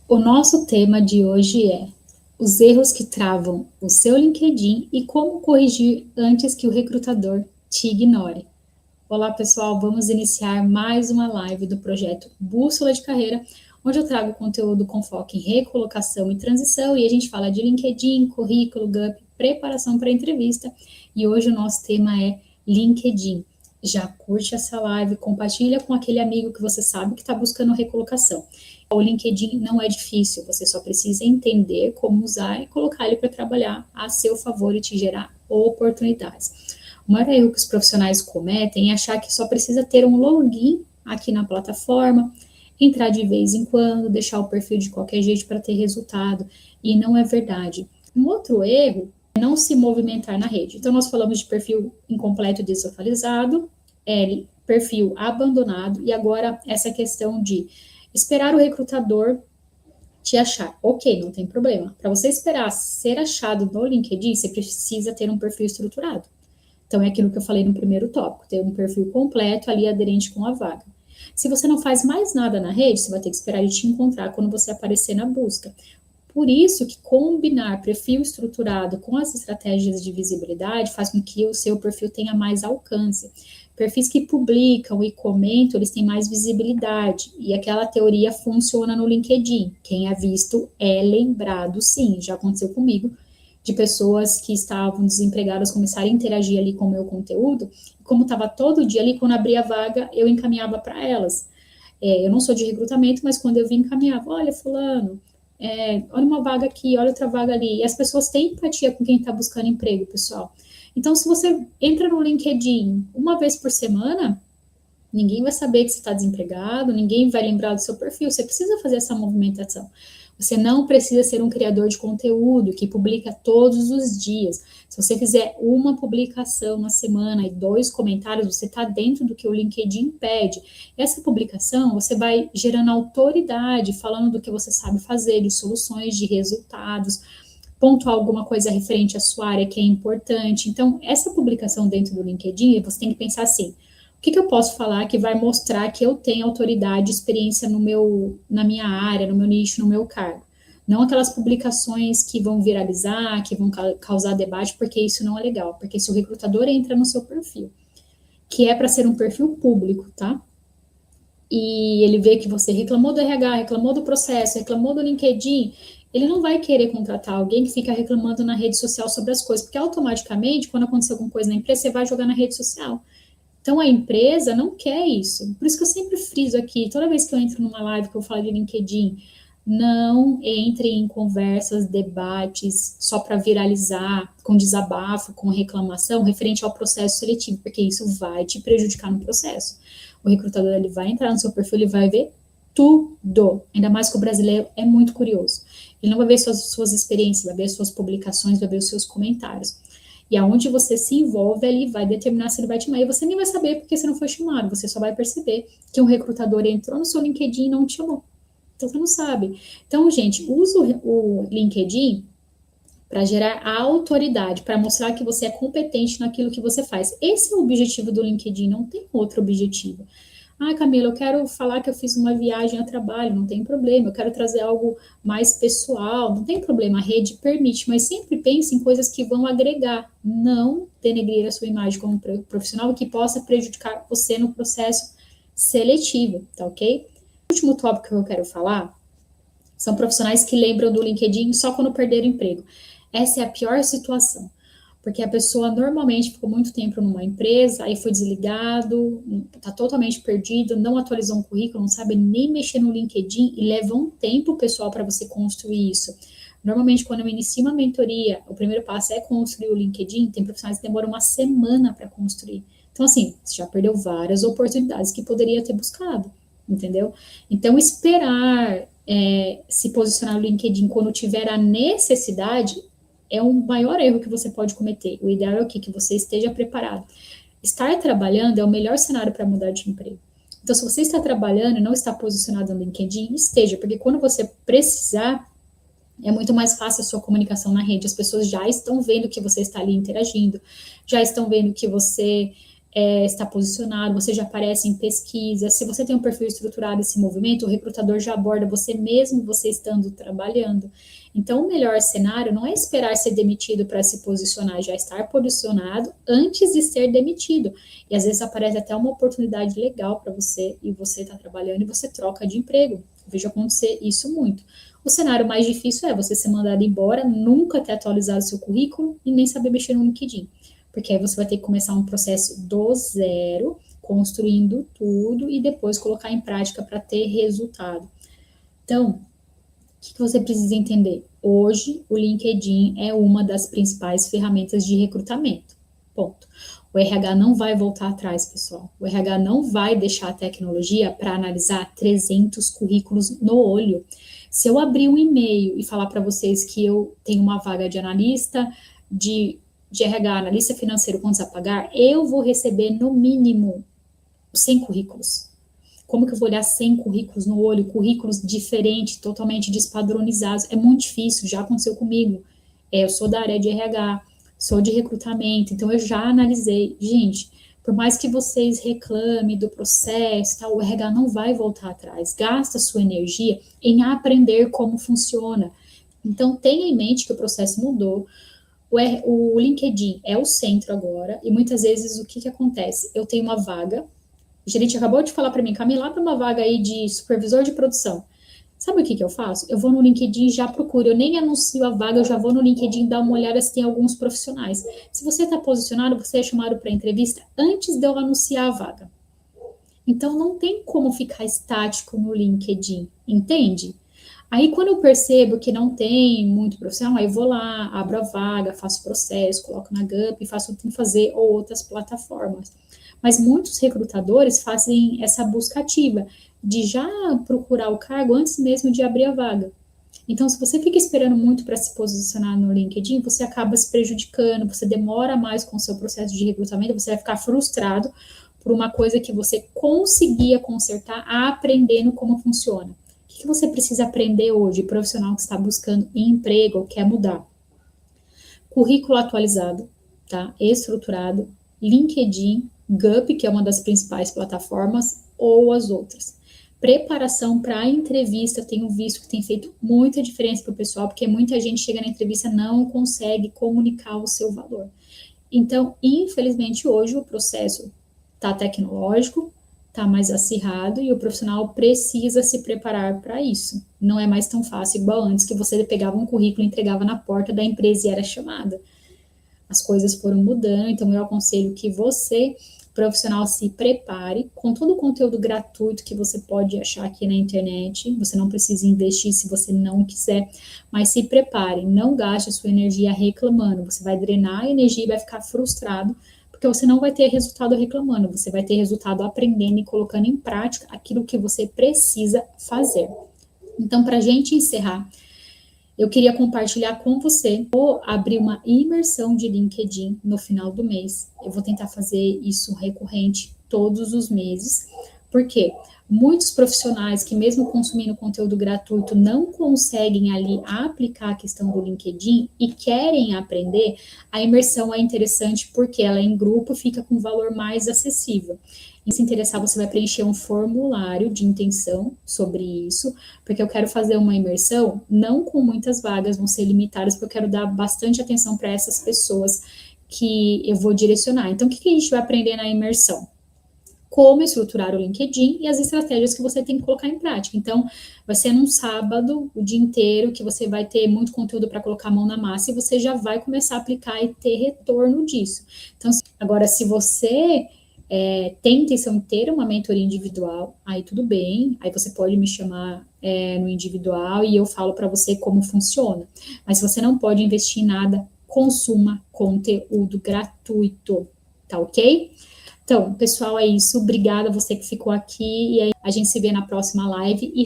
O nosso tema de hoje é os erros que travam o seu LinkedIn e como corrigir antes que o recrutador te ignore. Olá, pessoal, vamos iniciar mais uma live do projeto Bússola de Carreira, onde eu trago conteúdo com foco em recolocação e transição, e a gente fala de LinkedIn, currículo, GUP, preparação para a entrevista, e hoje o nosso tema é LinkedIn. Já curte essa live, compartilha com aquele amigo que você sabe que está buscando recolocação. O LinkedIn não é difícil, você só precisa entender como usar e colocar ele para trabalhar a seu favor e te gerar oportunidades. O maior erro que os profissionais cometem é achar que só precisa ter um login aqui na plataforma, entrar de vez em quando, deixar o perfil de qualquer jeito para ter resultado, e não é verdade. Um outro erro é não se movimentar na rede. Então, nós falamos de perfil incompleto e desatualizado, perfil abandonado, e agora essa questão de esperar o recrutador te achar. Ok, não tem problema. Para você esperar ser achado no LinkedIn, você precisa ter um perfil estruturado. Então, é aquilo que eu falei no primeiro tópico, ter um perfil completo ali aderente com a vaga. Se você não faz mais nada na rede, você vai ter que esperar ele te encontrar quando você aparecer na busca. Por isso que combinar perfil estruturado com as estratégias de visibilidade faz com que o seu perfil tenha mais alcance. Perfis que publicam e comentam, eles têm mais visibilidade. E aquela teoria funciona no LinkedIn. Quem é visto é lembrado, sim. Já aconteceu comigo, de pessoas que estavam desempregadas começarem a interagir ali com o meu conteúdo. Como estava todo dia ali, quando abria a vaga, eu encaminhava para elas. Eu não sou de recrutamento, mas quando eu vim, encaminhava. Olha, fulano, olha uma vaga aqui, olha outra vaga ali. E as pessoas têm empatia com quem está buscando emprego, pessoal. Então, se você entra no LinkedIn uma vez por semana, ninguém vai saber que você está desempregado, ninguém vai lembrar do seu perfil. Você precisa fazer essa movimentação. Você não precisa ser um criador de conteúdo que publica todos os dias. Se você fizer uma publicação na semana e 2 comentários, você está dentro do que o LinkedIn pede. Essa publicação, você vai gerando autoridade, falando do que você sabe fazer, de soluções, de resultados, pontuar alguma coisa referente à sua área que é importante. Então, essa publicação dentro do LinkedIn, você tem que pensar assim: o que eu posso falar que vai mostrar que eu tenho autoridade, experiência na minha área, no meu nicho, no meu cargo? Não aquelas publicações que vão viralizar, que vão causar debate, porque isso não é legal. Porque se o recrutador entra no seu perfil, que é para ser um perfil público, tá? E ele vê que você reclamou do RH, reclamou do processo, reclamou do LinkedIn, ele não vai querer contratar alguém que fica reclamando na rede social sobre as coisas, porque automaticamente, quando acontecer alguma coisa na empresa, você vai jogar na rede social. Então, a empresa não quer isso. Por isso que eu sempre friso aqui, toda vez que eu entro numa live que eu falo de LinkedIn, não entre em conversas, debates, só para viralizar, com desabafo, com reclamação, referente ao processo seletivo, porque isso vai te prejudicar no processo. O recrutador ele vai entrar no seu perfil, ele vai ver tudo. Ainda mais que o brasileiro é muito curioso. Ele não vai ver suas experiências, vai ver suas publicações, vai ver os seus comentários. E aonde você se envolve, ele vai determinar se ele vai te chamar. E você nem vai saber porque você não foi chamado. Você só vai perceber que um recrutador entrou no seu LinkedIn e não te chamou. Então, você não sabe. Então, gente, usa o LinkedIn para gerar a autoridade, para mostrar que você é competente naquilo que você faz. Esse é o objetivo do LinkedIn, não tem outro objetivo. Ah, Camila, eu quero falar que eu fiz uma viagem a trabalho, não tem problema. Eu quero trazer algo mais pessoal, não tem problema. A rede permite, mas sempre pense em coisas que vão agregar, não denegrir a sua imagem como profissional e que possa prejudicar você no processo seletivo, tá ok? O último tópico que eu quero falar são profissionais que lembram do LinkedIn só quando perderam emprego. Essa é a pior situação, porque a pessoa normalmente ficou muito tempo numa empresa, aí foi desligado, está totalmente perdido, não atualizou um currículo, não sabe nem mexer no LinkedIn e leva um tempo, pessoal, para você construir isso. Normalmente, quando eu inicio uma mentoria, o primeiro passo é construir o LinkedIn, tem profissionais que demoram uma semana para construir. Então, assim, você já perdeu várias oportunidades que poderia ter buscado, entendeu? Então, esperar se posicionar no LinkedIn quando tiver a necessidade é o maior erro que você pode cometer. O ideal é o quê? Que você esteja preparado. Estar trabalhando é o melhor cenário para mudar de emprego. Então, se você está trabalhando e não está posicionado no LinkedIn, esteja, porque quando você precisar, é muito mais fácil a sua comunicação na rede. As pessoas já estão vendo que você está ali interagindo, já estão vendo que você está posicionado, você já aparece em pesquisa, se você tem um perfil estruturado esse movimento, o recrutador já aborda você mesmo, você estando trabalhando. Então, o melhor cenário não é esperar ser demitido para se posicionar, já estar posicionado antes de ser demitido. E às vezes aparece até uma oportunidade legal para você, e você está trabalhando e você troca de emprego. Eu vejo acontecer isso muito. O cenário mais difícil é você ser mandado embora, nunca ter atualizado seu currículo e nem saber mexer no LinkedIn. Porque aí você vai ter que começar um processo do zero, construindo tudo e depois colocar em prática para ter resultado. Então, o que você precisa entender? Hoje, o LinkedIn é uma das principais ferramentas de recrutamento. Ponto. O RH não vai voltar atrás, pessoal. O RH não vai deixar a tecnologia para analisar 300 currículos no olho. Se eu abrir um e-mail e falar para vocês que eu tenho uma vaga de analista de RH, analista financeiro, contas a pagar, eu vou receber no mínimo 100 currículos. Como que eu vou olhar 100 currículos no olho, currículos diferentes, totalmente despadronizados? É muito difícil, já aconteceu comigo. Eu sou da área de RH, sou de recrutamento, então eu já analisei. Gente, por mais que vocês reclamem do processo, tá, o RH não vai voltar atrás. Gasta sua energia em aprender como funciona. Então, tenha em mente que o processo mudou. O LinkedIn é o centro agora, e muitas vezes o que acontece? Eu tenho uma vaga, o gerente acabou de falar para mim, Camila, para uma vaga aí de supervisor de produção. Sabe o que eu faço? Eu vou no LinkedIn e já procuro, eu nem anuncio a vaga, eu já vou no LinkedIn dar uma olhada se tem alguns profissionais. Se você está posicionado, você é chamado para entrevista antes de eu anunciar a vaga. Então, não tem como ficar estático no LinkedIn, entende? Aí, quando eu percebo que não tem muito profissional, aí eu vou lá, abro a vaga, faço o processo, coloco na Gup e faço o que tem que fazer ou outras plataformas. Mas muitos recrutadores fazem essa busca ativa de já procurar o cargo antes mesmo de abrir a vaga. Então, se você fica esperando muito para se posicionar no LinkedIn, você acaba se prejudicando, você demora mais com o seu processo de recrutamento, você vai ficar frustrado por uma coisa que você conseguia consertar aprendendo como funciona. O que você precisa aprender hoje, profissional que está buscando emprego ou quer mudar? Currículo atualizado, tá? Estruturado, LinkedIn, Gup, que é uma das principais plataformas, ou as outras. Preparação para a entrevista, tenho visto que tem feito muita diferença para o pessoal, porque muita gente chega na entrevista e não consegue comunicar o seu valor. Então, infelizmente, hoje o processo está tecnológico, está mais acirrado e o profissional precisa se preparar para isso. Não é mais tão fácil igual antes, que você pegava um currículo, entregava na porta da empresa e era chamada. As coisas foram mudando, então eu aconselho que você, profissional, se prepare com todo o conteúdo gratuito que você pode achar aqui na internet. Você não precisa investir se você não quiser, mas se prepare, não gaste a sua energia reclamando. Você vai drenar a energia e vai ficar frustrado, porque você não vai ter resultado reclamando, você vai ter resultado aprendendo e colocando em prática aquilo que você precisa fazer. Então, para a gente encerrar, eu queria compartilhar com você. Vou abrir uma imersão de LinkedIn no final do mês. Eu vou tentar fazer isso recorrente todos os meses. Por quê? Muitos profissionais que mesmo consumindo conteúdo gratuito não conseguem ali aplicar a questão do LinkedIn e querem aprender, a imersão é interessante porque ela é em grupo, fica com valor mais acessível. E se interessar, você vai preencher um formulário de intenção sobre isso, porque eu quero fazer uma imersão, não com muitas vagas, vão ser limitadas, porque eu quero dar bastante atenção para essas pessoas que eu vou direcionar. Então, o que a gente vai aprender na imersão? Como estruturar o LinkedIn e as estratégias que você tem que colocar em prática. Então, vai ser num sábado, o dia inteiro, que você vai ter muito conteúdo para colocar a mão na massa e você já vai começar a aplicar e ter retorno disso. Então, agora, se você tem intenção de ter uma mentoria individual, aí tudo bem, aí você pode me chamar no individual e eu falo para você como funciona. Mas se você não pode investir em nada, consuma conteúdo gratuito, tá ok? Então, pessoal, é isso. Obrigada a você que ficou aqui e aí a gente se vê na próxima live.